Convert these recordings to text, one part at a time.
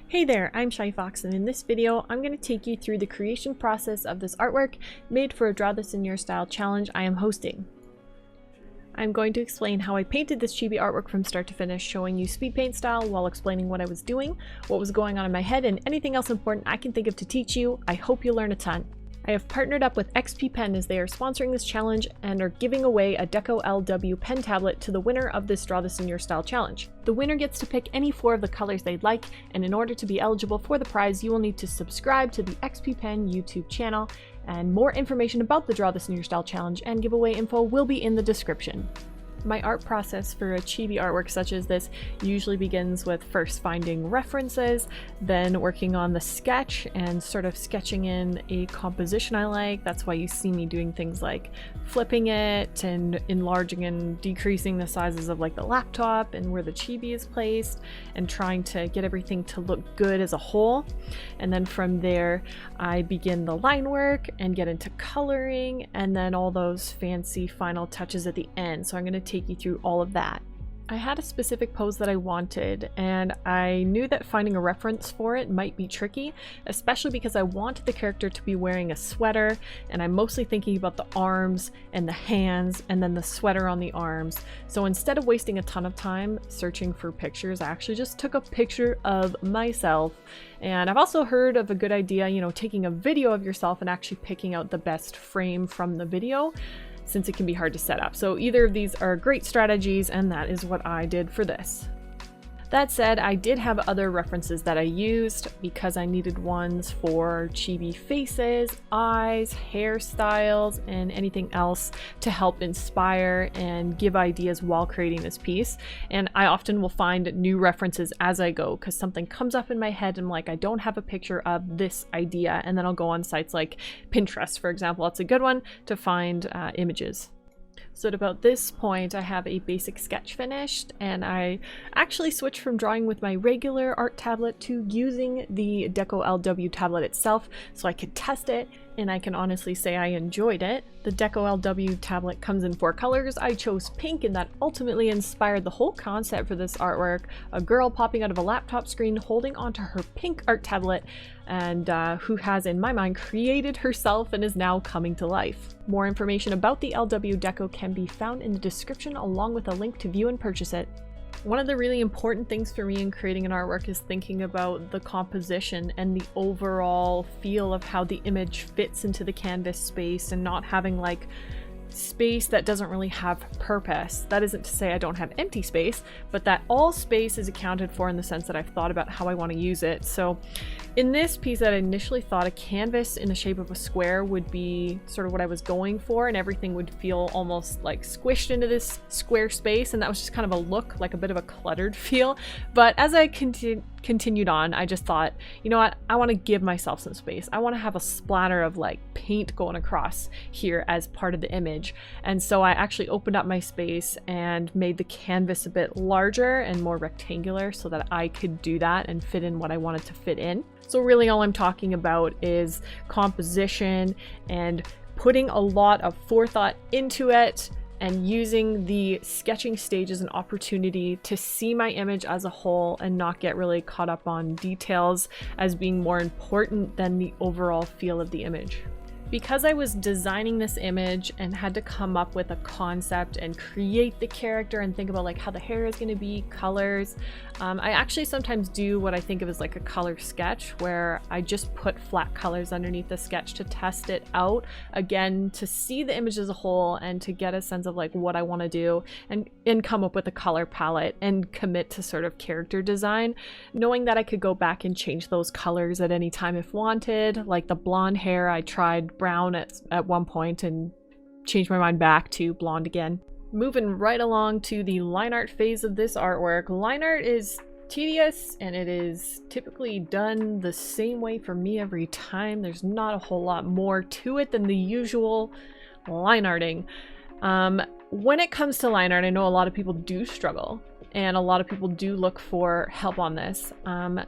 Hey there, I'm Shy Fox, and in this video I'm going to take you through the creation process of this artwork made for a Draw This in Your Style challenge I am hosting. I'm going to explain how I painted this chibi artwork from start to finish, showing you speed paint style while explaining what I was doing, what was going on in my head, and anything else important I can think of to teach you. I hope you'll learn a ton. I have partnered up with XP Pen as they are sponsoring this challenge and are giving away a DECO LW pen tablet to the winner of this Draw This in Your Style challenge. The winner gets to pick any 4 of the colors they'd like, and in order to be eligible for the prize, you will need to subscribe to the XP Pen YouTube channel, and more information about the Draw This in Your Style challenge and giveaway info will be in the description. My art process for a chibi artwork such as this usually begins with first finding references, then working on the sketch and sort of sketching in a composition I like. That's why you see me doing things like flipping it and enlarging and decreasing the sizes of like the laptop and where the chibi is placed, and trying to get everything to look good as a whole. And then from there I begin the line work and get into coloring, and then all those fancy final touches at the end. So I'm going to take you through all of that. I had a specific pose that I wanted, and I knew that finding a reference for it might be tricky, especially because I wanted the character to be wearing a sweater, and I'm mostly thinking about the arms and the hands and then the sweater on the arms. So instead of wasting a ton of time searching for pictures, I actually just took a picture of myself. And I've also heard of a good idea, taking a video of yourself and actually picking out the best frame from the video, since it can be hard to set up. So either of these are great strategies, and that is what I did for this. That said, I did have other references that I used because I needed ones for chibi faces, eyes, hairstyles, and anything else to help inspire and give ideas while creating this piece. And I often will find new references as I go, because something comes up in my head and I'm like, I don't have a picture of this idea, and then I'll go on sites like Pinterest, for example. That's a good one to find images. So at about this point I have a basic sketch finished, and I actually switched from drawing with my regular art tablet to using the DECO LW tablet itself so I could test it, and I can honestly say I enjoyed it. The DECO LW tablet comes in 4 colors. I chose pink, and that ultimately inspired the whole concept for this artwork. A girl popping out of a laptop screen holding onto her pink art tablet, and who has, in my mind, created herself and is now coming to life. More information about the LW Deco can be found in the description, along with a link to view and purchase it. One of the really important things for me in creating an artwork is thinking about the composition and the overall feel of how the image fits into the canvas space, and not having like space that doesn't really have purpose. That isn't to say I don't have empty space, but that all space is accounted for in the sense that I've thought about how I want to use it. So in this piece, I initially thought a canvas in the shape of a square would be sort of what I was going for, and everything would feel almost like squished into this square space, and that was just kind of a look, like a bit of a cluttered feel. But as I continued on, I just thought, you know what, I want to give myself some space. I want to have a splatter of like paint going across here as part of the image. And so I actually opened up my space and made the canvas a bit larger and more rectangular so that I could do that and fit in what I wanted to fit in. So really all I'm talking about is composition and putting a lot of forethought into it, and using the sketching stage as an opportunity to see my image as a whole and not get really caught up on details as being more important than the overall feel of the image. Because I was designing this image and had to come up with a concept and create the character and think about like how the hair is going to be, colors, I actually sometimes do what I think of as like a color sketch, where I just put flat colors underneath the sketch to test it out, again, to see the image as a whole and to get a sense of like what I want to do, and come up with a color palette and commit to sort of character design, knowing that I could go back and change those colors at any time if wanted. Like the blonde hair, I tried brown at one point and changed my mind back to blonde again. Moving right along to the line art phase of this artwork. Line art is tedious, and it is typically done the same way for me every time. There's not a whole lot more to it than the usual line arting. When it comes to line art, I know a lot of people do struggle, and a lot of people do look for help on this.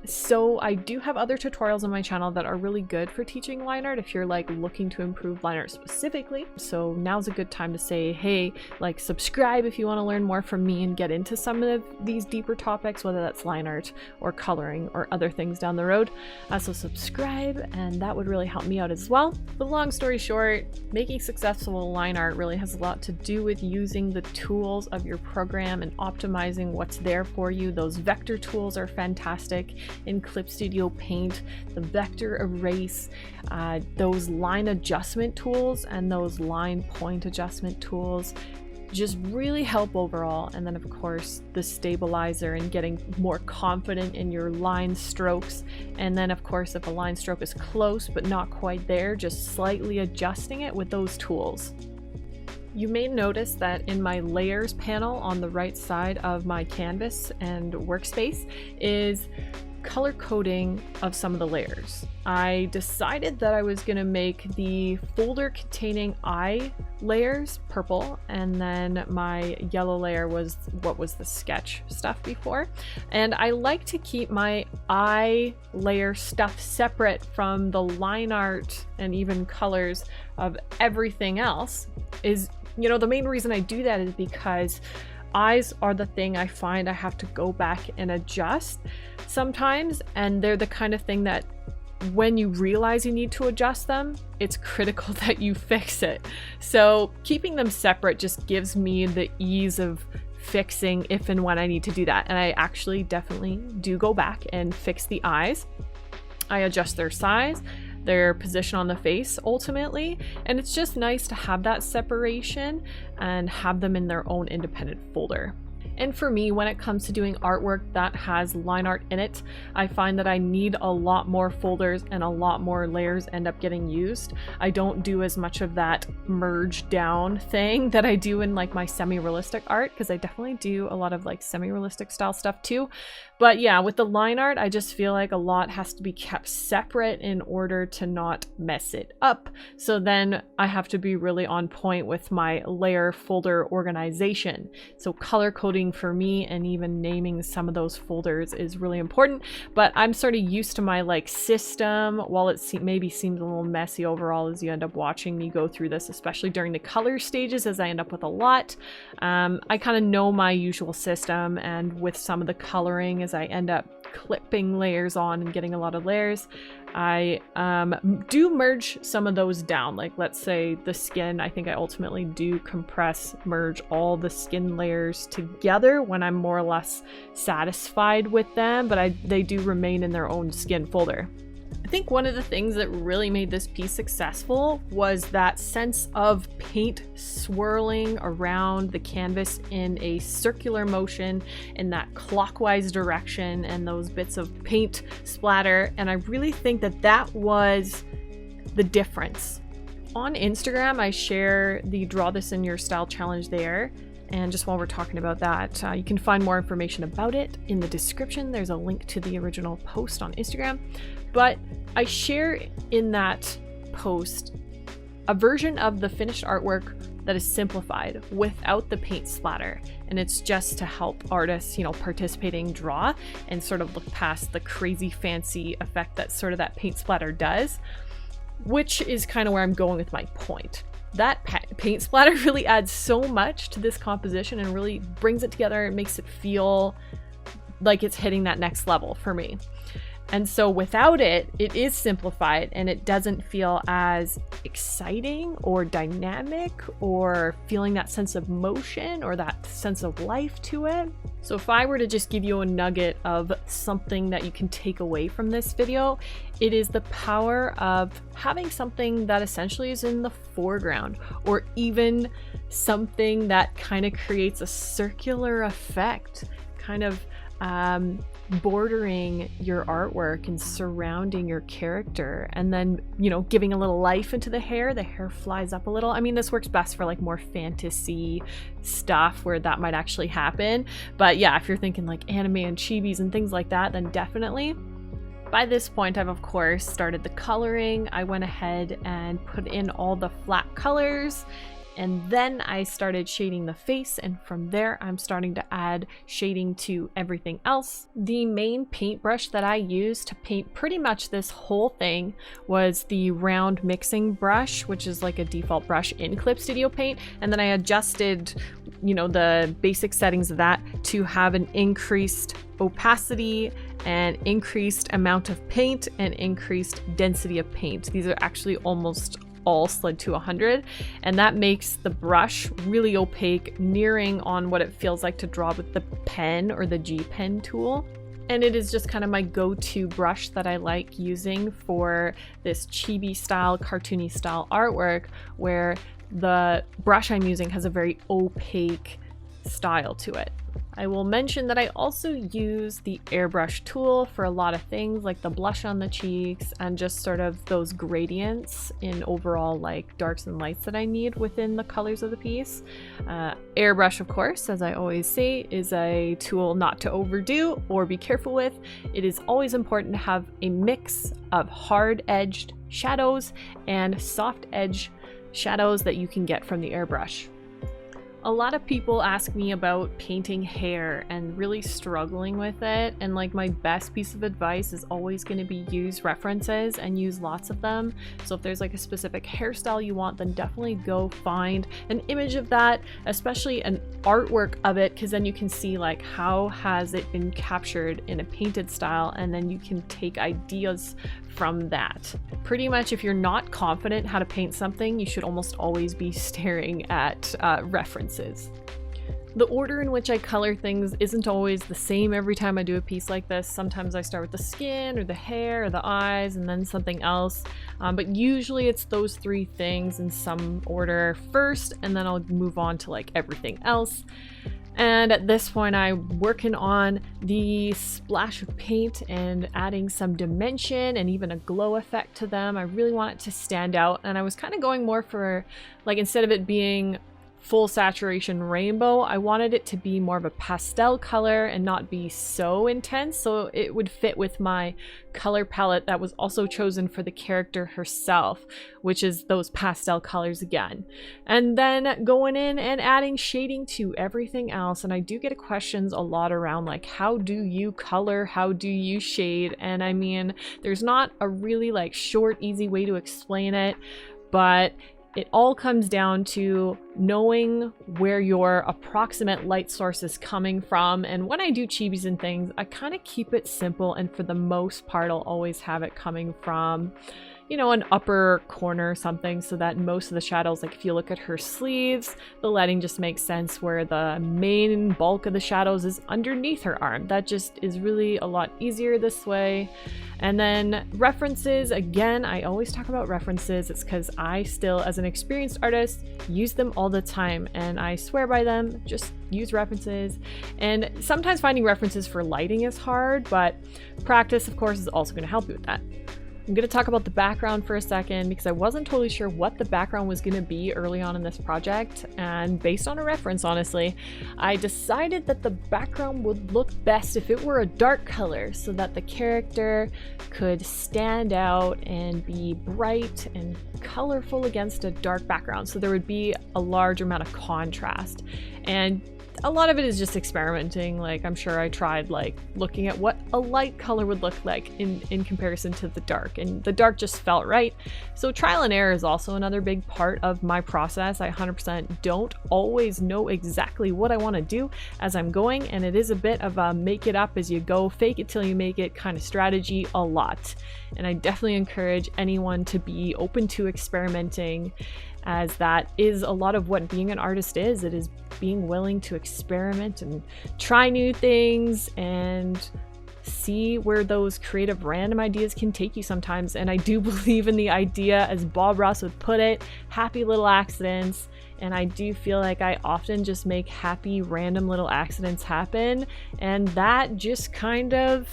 So I do have other tutorials on my channel that are really good for teaching line art if you're like looking to improve line art specifically. So now's a good time to say, hey, like subscribe if you want to learn more from me and get into some of these deeper topics, whether that's line art or coloring or other things down the road. So subscribe, and that would really help me out as well. But long story short, making successful line art really has a lot to do with using the tools of your program and optimizing what's there for you. Those vector tools are fantastic in Clip Studio Paint, the vector erase, those line adjustment tools and those line point adjustment tools just really help overall. And then of course the stabilizer and getting more confident in your line strokes. And then of course if a line stroke is close but not quite there, just slightly adjusting it with those tools. You may notice that in my layers panel on the right side of my canvas and workspace is color coding of some of the layers. I decided that I was going to make the folder containing eye layers purple, and then my yellow layer was what was the sketch stuff before. And I like to keep my eye layer stuff separate from the line art and even colors of everything else. Is, you know, the main reason I do that is because eyes are the thing I find I have to go back and adjust sometimes, and they're the kind of thing that when you realize you need to adjust them, it's critical that you fix it. So keeping them separate just gives me the ease of fixing if and when I need to do that. And I actually definitely do go back and fix the eyes. I adjust their size, their position on the face ultimately, and it's just nice to have that separation and have them in their own independent folder. And for me, when it comes to doing artwork that has line art in it, I find that I need a lot more folders and a lot more layers end up getting used. I don't do as much of that merge down thing that I do in like my semi-realistic art, because I definitely do a lot of like semi-realistic style stuff too. But yeah, with the line art, I just feel like a lot has to be kept separate in order to not mess it up. So then I have to be really on point with my layer folder organization. So color coding for me and even naming some of those folders is really important. But I'm sort of used to my like system. While it maybe seems a little messy overall as you end up watching me go through this, especially during the color stages as I end up with a lot, I kind of know my usual system, and with some of the coloring as I end up clipping layers on and getting a lot of layers, I do merge some of those down. Like let's say the skin, I think I ultimately do merge all the skin layers together when I'm more or less satisfied with them, but they do remain in their own skin folder. I think one of the things that really made this piece successful was that sense of paint swirling around the canvas in a circular motion in that clockwise direction, and those bits of paint splatter. And I really think that that was the difference. On Instagram, I share the Draw This in Your Style challenge there. And just while we're talking about that, you can find more information about it in the description. There's a link to the original post on Instagram. But I share in that post a version of the finished artwork that is simplified without the paint splatter. And it's just to help artists, you know, participating draw and sort of look past the crazy fancy effect that sort of that paint splatter does, which is kind of where I'm going with my point. That paint splatter really adds so much to this composition and really brings it together and makes it feel like it's hitting that next level for me. And so without it, it is simplified and it doesn't feel as exciting or dynamic or feeling that sense of motion or that sense of life to it. So if I were to just give you a nugget of something that you can take away from this video, it is the power of having something that essentially is in the foreground, or even something that kind of creates a circular effect, kind of bordering your artwork and surrounding your character, and then, you know, giving a little life into the hair flies up a little. I mean, this works best for like more fantasy stuff where that might actually happen, but yeah, if you're thinking like anime and chibis and things like that, then definitely. By this point, I've of course started the coloring. I went ahead and put in all the flat colors and then I started shading the face, and from there I'm starting to add shading to everything else. The main paintbrush that I used to paint pretty much this whole thing was the round mixing brush, which is like a default brush in Clip Studio Paint, and then I adjusted, you know, the basic settings of that to have an increased opacity and increased amount of paint and increased density of paint. These are actually almost all slid to 100, and that makes the brush really opaque, nearing on what it feels like to draw with the pen or the G pen tool. And it is just kind of my go-to brush that I like using for this chibi style, cartoony style artwork, where the brush I'm using has a very opaque style to it. I will mention that I also use the airbrush tool for a lot of things, like the blush on the cheeks and just sort of those gradients in overall like darks and lights that I need within the colors of the piece. Airbrush, of course, as I always say, is a tool not to overdo or be careful with. It is always important to have a mix of hard-edged shadows and soft-edged shadows that you can get from the airbrush. A lot of people ask me about painting hair and really struggling with it, and like my best piece of advice is always going to be use references and use lots of them. So if there's like a specific hairstyle you want, then definitely go find an image of that, especially an artwork of it, because then you can see like how has it been captured in a painted style, and then you can take ideas from that. Pretty much if you're not confident how to paint something, you should almost always be staring at references. The order in which I color things isn't always the same every time I do a piece like this. Sometimes I start with the skin or the hair or the eyes and then something else, but usually it's those three things in some order first, and then I'll move on to like everything else. And at this point I'm working on the splash of paint and adding some dimension and even a glow effect to them. I really want it to stand out, and I was kind of going more for, like, instead of it being full saturation rainbow, I wanted it to be more of a pastel color and not be so intense, so it would fit with my color palette that was also chosen for the character herself, which is those pastel colors again. And then going in and adding shading to everything else. And I do get questions a lot around like, how do you color, how do you shade? And I mean, there's not a really like short, easy way to explain it, but it all comes down to knowing where your approximate light source is coming from. And when I do chibis and things, I kind of keep it simple, and for the most part I'll always have it coming from, you know, an upper corner or something, so that most of the shadows, like if you look at her sleeves, the lighting just makes sense where the main bulk of the shadows is underneath her arm. That just is really a lot easier this way. And then references, again, I always talk about references. It's because I still, as an experienced artist, use them all the time, and I swear by them. Just use references. And sometimes finding references for lighting is hard, but practice, of course, is also going to help you with that. I'm going to talk about the background for a second, because I wasn't totally sure what the background was going to be early on in this project, and based on a reference, honestly, I decided that the background would look best if it were a dark color, so that the character could stand out and be bright and colorful against a dark background, so there would be a large amount of contrast. And a lot of it is just experimenting. Like, I'm sure I tried like looking at what a light color would look like in comparison to the dark, and the dark just felt right. So trial and error is also another big part of my process. I 100% don't always know exactly what I want to do as I'm going, and it is a bit of a make it up as you go, fake it till you make it kind of strategy a lot. And I definitely encourage anyone to be open to experimenting, as that is a lot of what being an artist is. It is being willing to experiment and try new things and see where those creative random ideas can take you sometimes. And I do believe in the idea, as Bob Ross would put it, happy little accidents. And I do feel like I often just make happy random little accidents happen, and that just kind of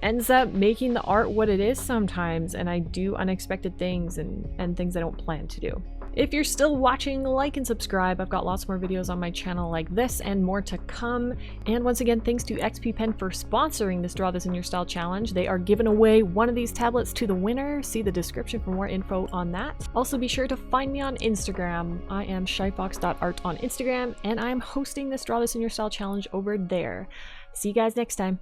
ends up making the art what it is sometimes. And I do unexpected things and things I don't plan to do. If you're still watching, like and subscribe. I've got lots more videos on my channel like this and more to come. And once again, thanks to XP Pen for sponsoring this Draw This in Your Style challenge. They are giving away one of these tablets to the winner. See the description for more info on that. Also be sure to find me on Instagram. I am shyfox.art on Instagram, and I am hosting this Draw This in Your Style challenge over there. See you guys next time.